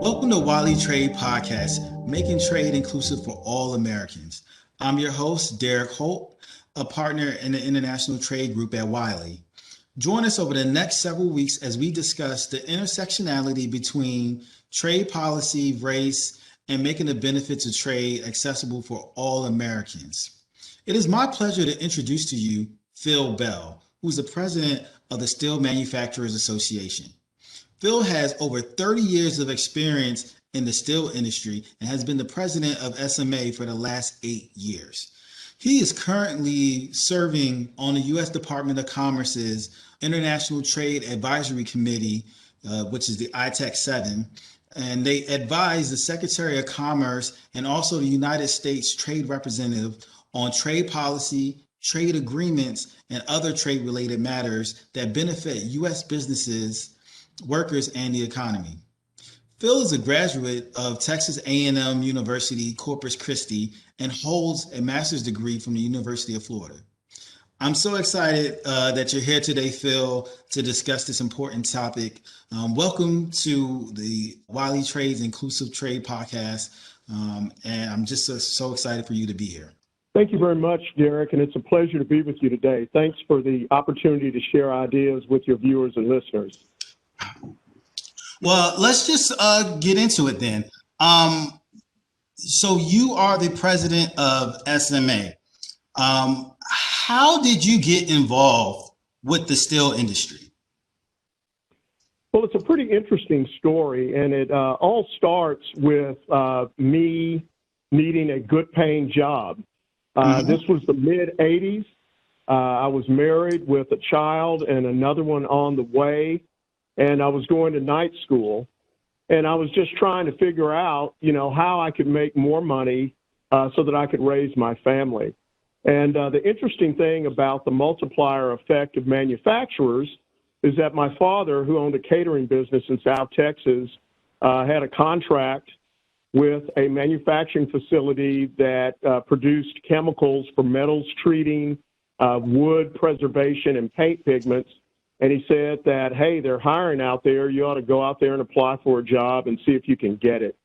Welcome to Wiley Trade Podcast, making trade inclusive for all Americans. I'm your host, Derick Holt, a partner in the International Trade Group at Wiley. Join us over the next several weeks as we discuss the intersectionality between trade policy, race, and making the benefits of trade accessible for all Americans. It is my pleasure to introduce to you Phil Bell, who's the president of the Steel Manufacturers Association. Phil has over 30 years of experience in the steel industry and has been the president of SMA for the last 8 years. He is currently serving on the U.S. Department of Commerce's International Trade Advisory Committee, which is the ITEC 7, and they advise the Secretary of Commerce and also the United States Trade Representative on trade policy, trade agreements, and other trade-related matters that benefit U.S. businesses, workers, and the economy. Phil is a graduate of Texas A&M University, Corpus Christi, and holds a master's degree from the University of Florida. I'm so excited that you're here today, Phil, to discuss this important topic. Welcome to the Wiley Trade's Inclusive Trade Podcast, and I'm just so excited for you to be here. Thank you very much, Derick, and it's a pleasure to be with you today. Thanks for the opportunity to share ideas with your viewers and listeners. Well, let's just get into it then. So you are the president of SMA. How did you get involved with the steel industry? Well, it's a pretty interesting story, and it all starts with me needing a good-paying job. This was the mid-'80s. I was married with a child and another one on the way. And I was going to night school, and I was just trying to figure out, how I could make more money so that I could raise my family. And the interesting thing about the multiplier effect of manufacturers is that my father, who owned a catering business in South Texas, had a contract with a manufacturing facility that produced chemicals for metals treating, wood preservation, and paint pigments. And he said that, hey, they're hiring out there. You ought to go out there and apply for a job and see if you can get it.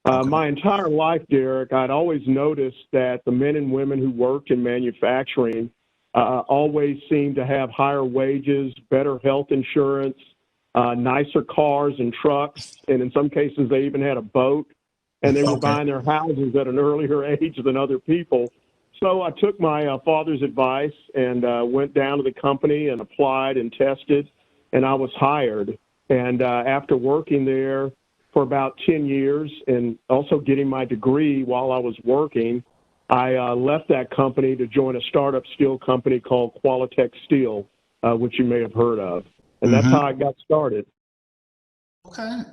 Okay. My entire life, Derick, I'd always noticed that the men and women who worked in manufacturing always seemed to have higher wages, better health insurance, nicer cars and trucks. And in some cases, they even had a boat. And they were buying their houses at an earlier age than other people. So I took my father's advice and went down to the company and applied and tested, and I was hired. And after working there for about 10 years and also getting my degree while I was working, I left that company to join a startup steel company called Qualitex Steel, which you may have heard of. And that's how I got started.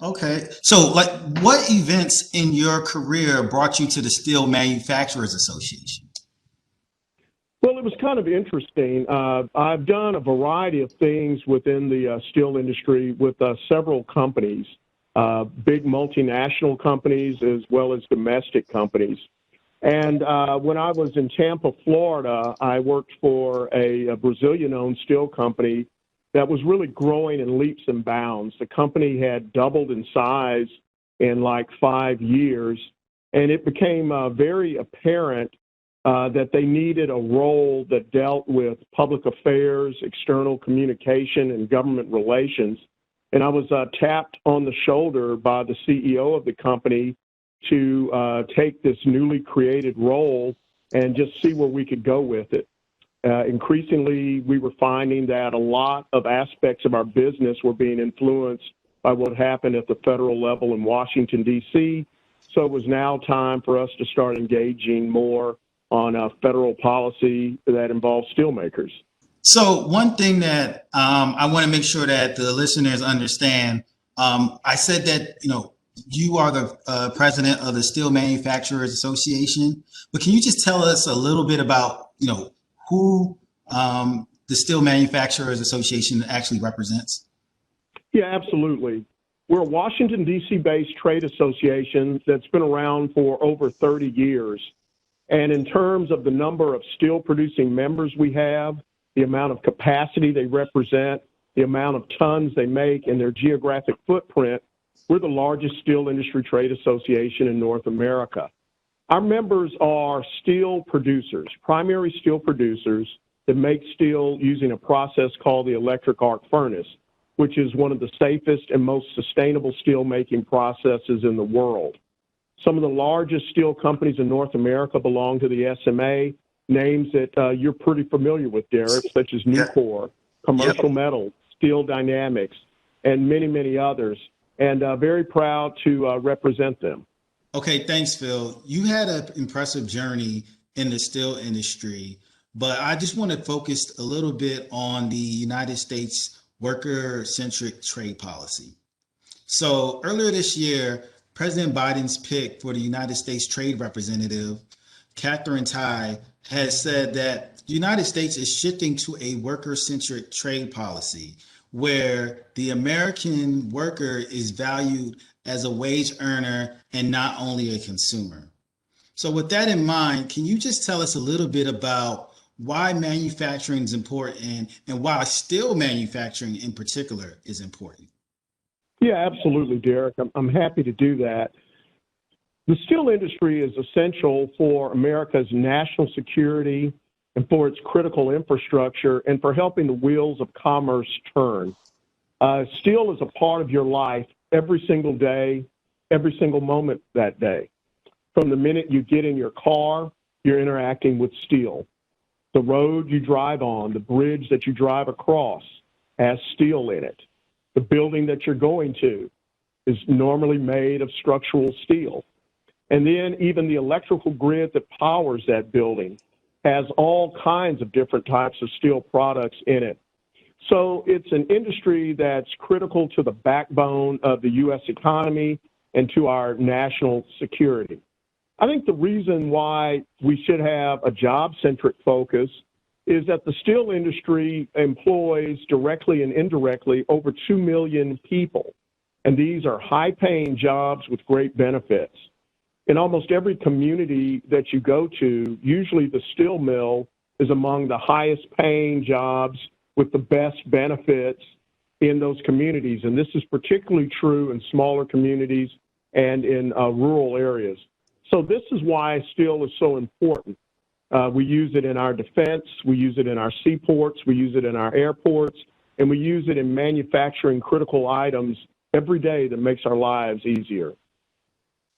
Okay. So, what events in your career brought you to the Steel Manufacturers Association? Well, it was kind of interesting. I've done a variety of things within the steel industry with several companies, big multinational companies as well as domestic companies. And when I was in Tampa, Florida, I worked for a Brazilian-owned steel company that was really growing in leaps and bounds. The company had doubled in size in like 5 years, and it became very apparent that they needed a role that dealt with public affairs, external communication, and government relations. And I was tapped on the shoulder by the CEO of the company to take this newly created role and just see where we could go with it. Increasingly, we were finding that a lot of aspects of our business were being influenced by what happened at the federal level in Washington, D.C. So it was now time for us to start engaging more on federal policy that involves steelmakers. So one thing that I want to make sure that the listeners understand, I said that, you are the president of the Steel Manufacturers Association, but can you just tell us a little bit about, who the Steel Manufacturers Association actually represents? Yeah, absolutely. We're a Washington, D.C. based trade association that's been around for over 30 years. And in terms of the number of steel producing members we have, the amount of capacity they represent, the amount of tons they make, and their geographic footprint, We're the largest steel industry trade association in North America. Our members are steel producers, primary steel producers that make steel using a process called the electric arc furnace, which is one of the safest and most sustainable steel making processes in the world. Some of the largest steel companies in North America belong to the SMA, names that you're pretty familiar with, Derick, such as Nucor, Commercial Metals, Steel Dynamics, and many, many others, and very proud to represent them. Okay, thanks, Phil. You had an impressive journey in the steel industry, but I just want to focus a little bit on the United States worker-centric trade policy. So earlier this year, President Biden's pick for the United States Trade Representative, Catherine Tai, has said that the United States is shifting to a worker-centric trade policy where the American worker is valued as a wage earner and not only a consumer. So with that in mind, can you just tell us a little bit about why manufacturing is important and why steel manufacturing in particular is important? Yeah, absolutely, Derick. I'm happy to do that. The steel industry is essential for America's national security and for its critical infrastructure and for helping the wheels of commerce turn. Steel is a part of your life every single day, every single moment that day. From the minute you get in your car, you're interacting with steel. The road you drive on, the bridge that you drive across has steel in it. The building that you're going to is normally made of structural steel. And then even the electrical grid that powers that building has all kinds of different types of steel products in it. So it's an industry that's critical to the backbone of the U.S. economy and to our national security. I think the reason why we should have a job-centric focus is that the steel industry employs directly and indirectly over 2 million people, and these are high-paying jobs with great benefits. In almost every community that you go to, usually the steel mill is among the highest-paying jobs with the best benefits in those communities, and this is particularly true in smaller communities and in rural areas. So this is why steel is so important. We use it in our defense, we use it in our seaports, we use it in our airports, and we use it in manufacturing critical items every day that makes our lives easier.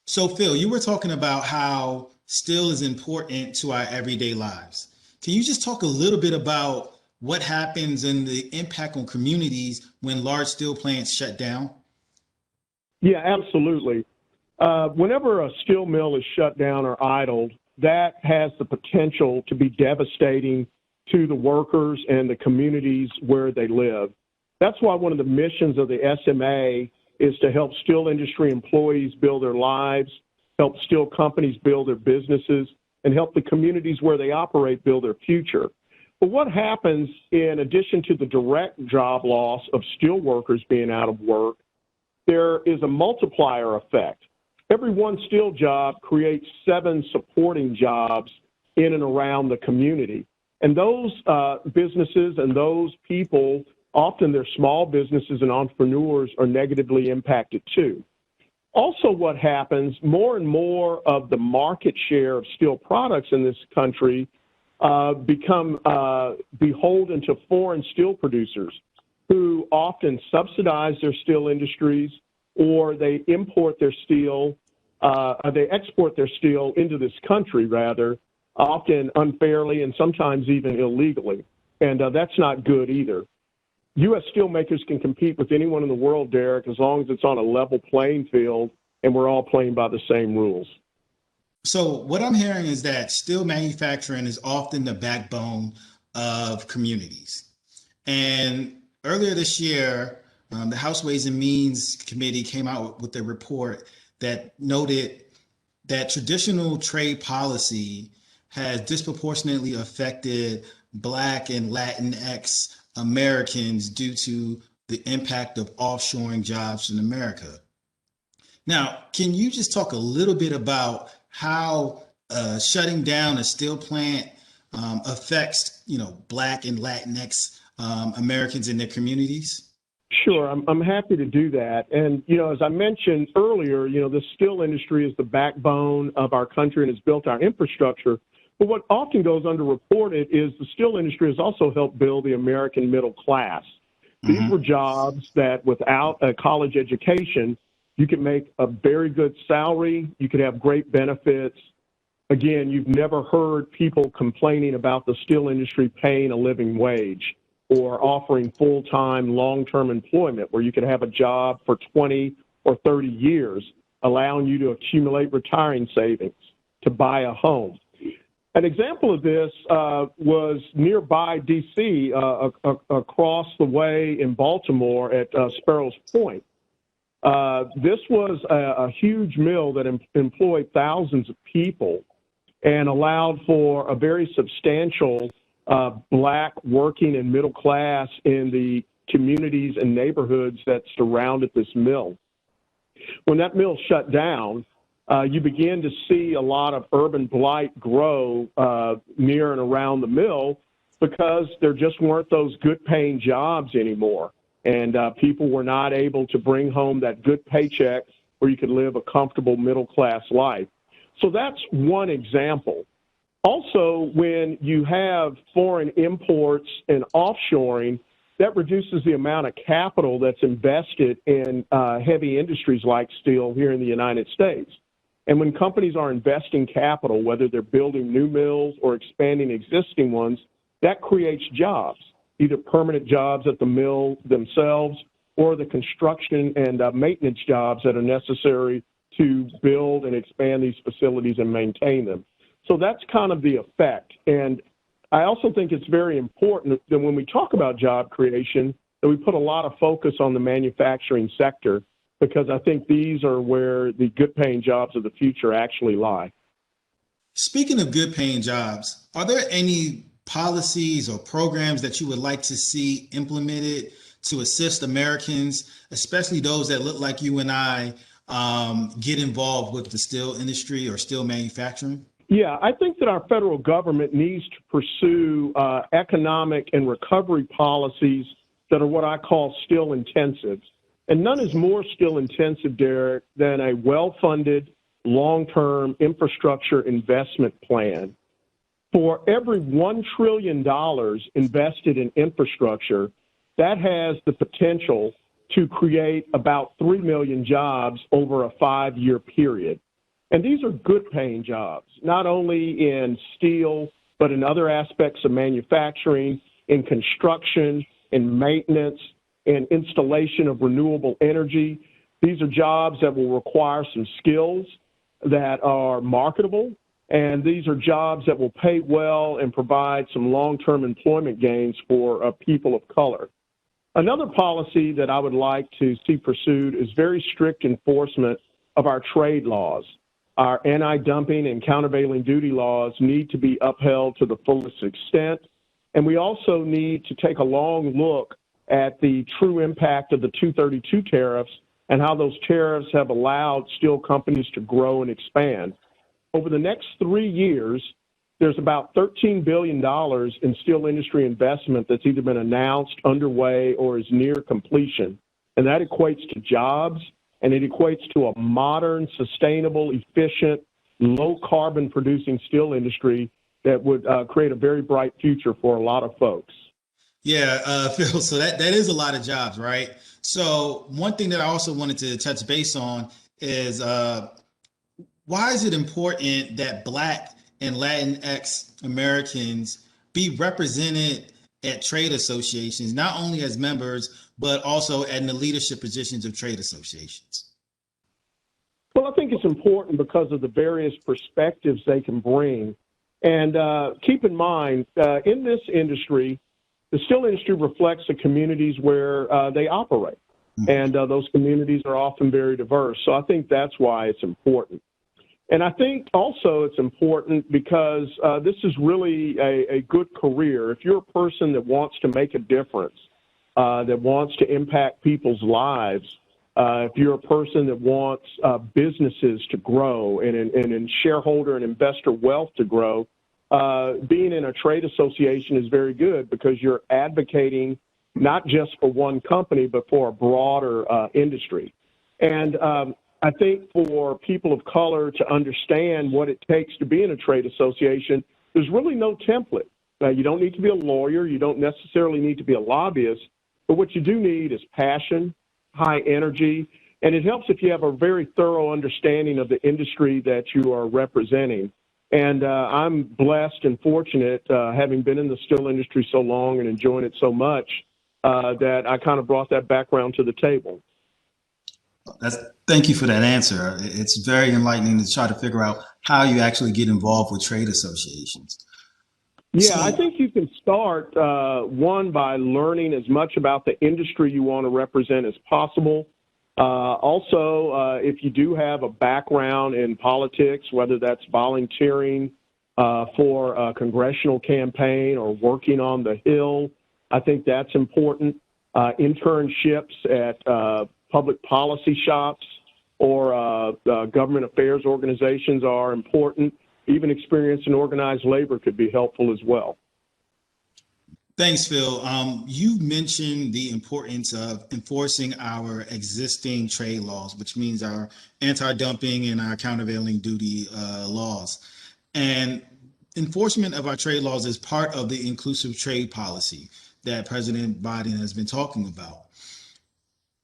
So Phil, you were talking about how steel is important to our everyday lives. Can you just talk a little bit about what happens and the impact on communities when large steel plants shut down? Yeah, absolutely. Whenever a steel mill is shut down or idled, that has the potential to be devastating to the workers and the communities where they live. That's why one of the missions of the SMA is to help steel industry employees build their lives, help steel companies build their businesses, and help the communities where they operate build their future. But what happens in addition to the direct job loss of steel workers being out of work, there is a multiplier effect. Every one steel job creates 7 supporting jobs in and around the community. And those businesses and those people, often they're small businesses and entrepreneurs, are negatively impacted too. Also, what happens, more and more of the market share of steel products in this country become beholden to foreign steel producers who often subsidize their steel industries, or they import their steel, they export their steel into this country, rather, often unfairly and sometimes even illegally. And that's not good either. U.S. steelmakers can compete with anyone in the world, Derick, as long as it's on a level playing field and we're all playing by the same rules. So what I'm hearing is that steel manufacturing is often the backbone of communities. And earlier this year, the House Ways and Means Committee came out with a report that noted that traditional trade policy has disproportionately affected Black and Latinx Americans due to the impact of offshoring jobs in America. Now, can you just talk a little bit about how shutting down a steel plant affects, Black and Latinx Americans in their communities? Sure, I'm happy to do that. And, as I mentioned earlier, the steel industry is the backbone of our country and has built our infrastructure. But what often goes underreported is the steel industry has also helped build the American middle class. These were jobs that without a college education, you could make a very good salary, you could have great benefits. Again, you've never heard people complaining about the steel industry paying a living wage or offering full-time, long-term employment where you could have a job for 20 or 30 years, allowing you to accumulate retiring savings to buy a home. An example of this was nearby D.C., across the way in Baltimore at Sparrows Point. This was a huge mill that employed thousands of people and allowed for a very substantial Black working and middle class in the communities and neighborhoods that surrounded this mill. When that mill shut down, you began to see a lot of urban blight grow near and around the mill because there just weren't those good-paying jobs anymore. And people were not able to bring home that good paycheck where you could live a comfortable middle-class life. So that's one example. Also, when you have foreign imports and offshoring, that reduces the amount of capital that's invested in heavy industries like steel here in the United States. And when companies are investing capital, whether they're building new mills or expanding existing ones, that creates jobs, either permanent jobs at the mill themselves or the construction and maintenance jobs that are necessary to build and expand these facilities and maintain them. So that's kind of the effect. And I also think it's very important that when we talk about job creation, that we put a lot of focus on the manufacturing sector, because I think these are where the good-paying jobs of the future actually lie. Speaking of good-paying jobs, are there any policies or programs that you would like to see implemented to assist Americans, especially those that look like you and I, get involved with the steel industry or steel manufacturing? Yeah, I think that our federal government needs to pursue economic and recovery policies that are what I call steel intensive. And none is more steel intensive, Derick, than a well-funded, long-term infrastructure investment plan. For every $1 trillion invested in infrastructure, that has the potential to create about 3 million jobs over a 5-year period. And these are good-paying jobs, not only in steel, but in other aspects of manufacturing, in construction, in maintenance, in installation of renewable energy. These are jobs that will require some skills that are marketable, and these are jobs that will pay well and provide some long-term employment gains for people of color. Another policy that I would like to see pursued is very strict enforcement of our trade laws. Our anti-dumping and countervailing duty laws need to be upheld to the fullest extent, and we also need to take a long look at the true impact of the 232 tariffs and how those tariffs have allowed steel companies to grow and expand. Over the next 3 years, there's about $13 billion in steel industry investment that's either been announced, underway, or is near completion. And that equates to jobs, and it equates to a modern, sustainable, efficient, low-carbon producing steel industry that would create a very bright future for a lot of folks. Yeah, Phil, so that is a lot of jobs, right? So one thing that I also wanted to touch base on is why is it important that Black and Latinx Americans be represented at trade associations, not only as members, but also in the leadership positions of trade associations? Well, I think it's important because of the various perspectives they can bring. And keep in mind, in this industry, the steel industry reflects the communities where they operate. And those communities are often very diverse. So I think that's why it's important. And I think also it's important because this is really a good career. If you're a person that wants to make a difference, that wants to impact people's lives, if you're a person that wants businesses to grow and shareholder and investor wealth to grow, being in a trade association is very good because you're advocating not just for one company, but for a broader industry. And I think for people of color to understand what it takes to be in a trade association, there's really no template. You don't need to be a lawyer. You don't necessarily need to be a lobbyist. But what you do need is passion, high energy, and it helps if you have a very thorough understanding of the industry that you are representing. And I'm blessed and fortunate, having been in the steel industry so long and enjoying it so much, that I kind of brought that background to the table. Thank you for that answer. It's very enlightening to try to figure out how you actually get involved with trade associations. Yeah, I think you can start, one, by learning as much about the industry you want to represent as possible. Also, if you do have a background in politics, whether that's volunteering for a congressional campaign or working on the Hill, I think that's important. Internships at public policy shops or government affairs organizations are important. Even experience in organized labor could be helpful as well. Thanks, Phil. You mentioned the importance of enforcing our existing trade laws, which means our anti-dumping and our countervailing duty laws. And enforcement of our trade laws is part of the inclusive trade policy that President Biden has been talking about.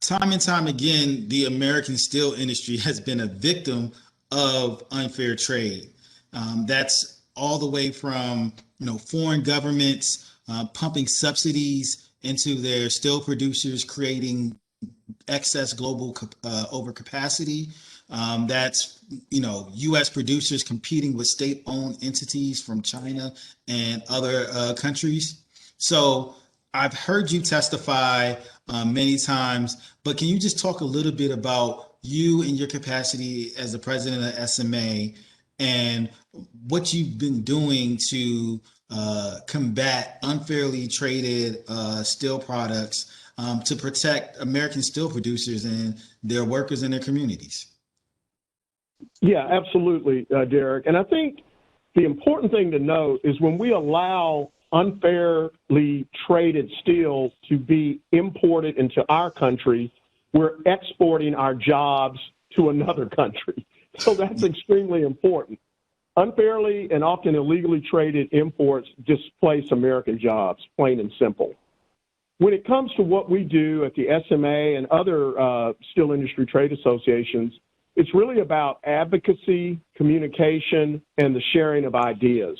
Time and time again, the American steel industry has been a victim of unfair trade. That's all the way from foreign governments pumping subsidies into their steel producers, creating excess global overcapacity. That's U.S. producers competing with state-owned entities from China and other countries. So I've heard you testify many times, but can you just talk a little bit about you and your capacity as the president of SMA and what you've been doing to combat unfairly traded steel products to protect American steel producers and their workers and their communities? Yeah, absolutely, Derick. And I think the important thing to note is when we allow unfairly traded steel to be imported into our country, we're exporting our jobs to another country. So that's extremely important. Unfairly and often illegally traded imports displace American jobs, plain and simple. When it comes to what we do at the SMA and other steel industry trade associations, it's really about advocacy, communication, and the sharing of ideas.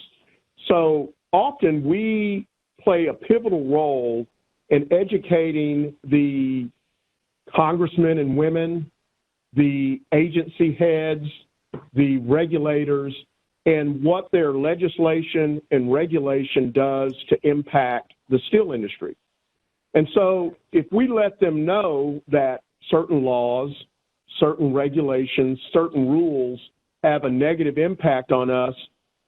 So often we play a pivotal role in educating the congressmen and women, the agency heads, the regulators, and what their legislation and regulation does to impact the steel industry. And so if we let them know that certain laws, certain regulations, certain rules have a negative impact on us,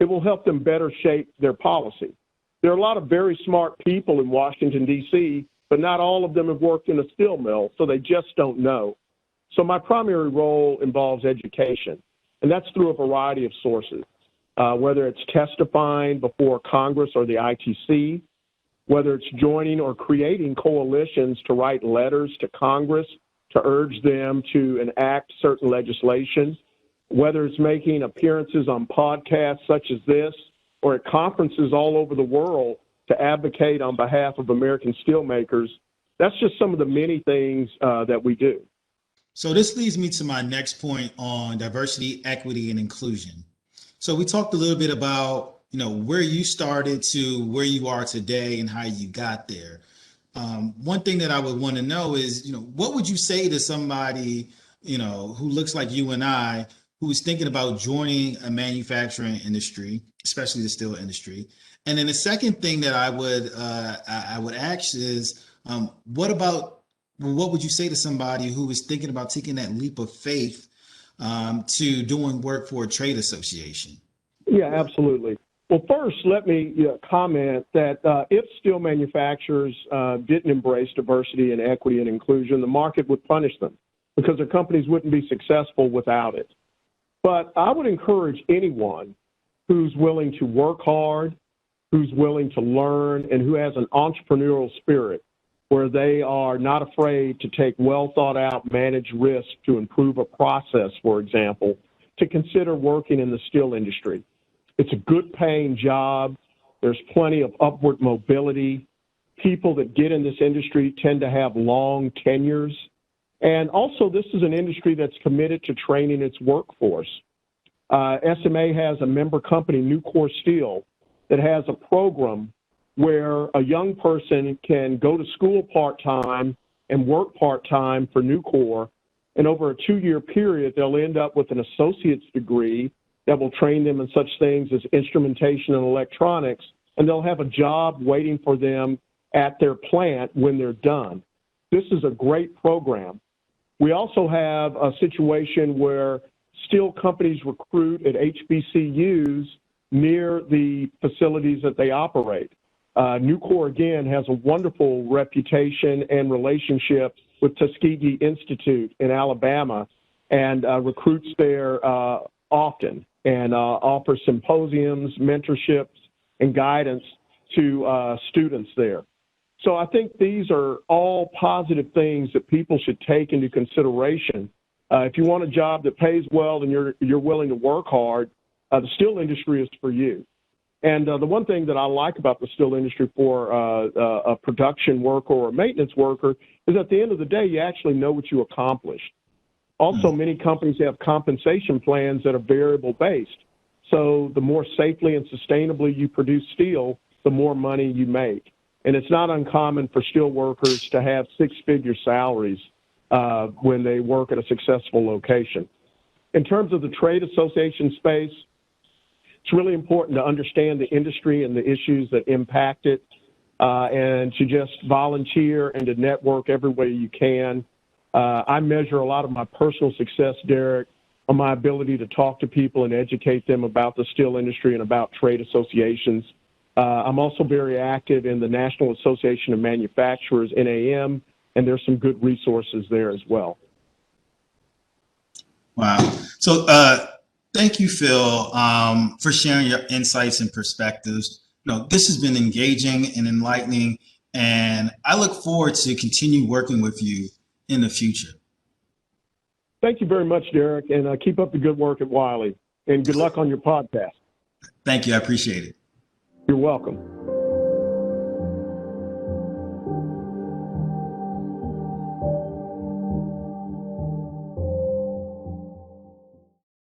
it will help them better shape their policy. There are a lot of very smart people in Washington, D.C., but not all of them have worked in a steel mill, so they just don't know. So my primary role involves education, and that's through a variety of sources, whether it's testifying before Congress or the ITC, whether it's joining or creating coalitions to write letters to Congress to urge them to enact certain legislation, whether it's making appearances on podcasts such as this or at conferences all over the world to advocate on behalf of American steelmakers. That's just some of the many things that we do. So this leads me to my next point on diversity, equity, and inclusion. So we talked a little bit about, where you started to where you are today and how you got there. One thing that I would want to know is, what would you say to somebody, who looks like you and I, who is thinking about joining a manufacturing industry, especially the steel industry? And then the second thing that I would ask is, what would you say to somebody who is thinking about taking that leap of faith to doing work for a trade association? Yeah, absolutely. Well, first, let me comment that if steel manufacturers didn't embrace diversity and equity and inclusion, the market would punish them because their companies wouldn't be successful without it. But I would encourage anyone who's willing to work hard, who's willing to learn, and who has an entrepreneurial spirit where they are not afraid to take well thought out managed risk to improve a process, for example, to consider working in the steel industry. It's a good paying job. There's plenty of upward mobility. People that get in this industry tend to have long tenures. And also, this is an industry that's committed to training its workforce. SMA has a member company, Nucor Steel, that has a program where a young person can go to school part-time and work part-time for Nucor, and over a 2-year period, they'll end up with an associate's degree that will train them in such things as instrumentation and electronics, and they'll have a job waiting for them at their plant when they're done. This is a great program. We also have a situation where steel companies recruit at HBCUs near the facilities that they operate. Nucor, again, has a wonderful reputation and relationship with Tuskegee Institute in Alabama and recruits there often and offers symposiums, mentorships, and guidance to students there. So I think these are all positive things that people should take into consideration. If you want a job that pays well and you're willing to work hard, the steel industry is for you. And the one thing that I like about the steel industry for a production worker or a maintenance worker is at the end of the day, you actually know what you accomplished. Also, many companies have compensation plans that are variable based. So the more safely and sustainably you produce steel, the more money you make. And it's not uncommon for steel workers to have 6-figure salaries when they work at a successful location. In terms of the trade association space, it's really important to understand the industry and the issues that impact it, and to just volunteer and to network every way you can. I measure a lot of my personal success, Derick, on my ability to talk to people and educate them about the steel industry and about trade associations. I'm also very active in the National Association of Manufacturers, NAM, and there's some good resources there as well. Wow. So thank you, Phil, for sharing your insights and perspectives. This has been engaging and enlightening, and I look forward to continue working with you in the future. Thank you very much, Derick, and keep up the good work at Wiley, and good luck on your podcast. Thank you. I appreciate it. You're welcome.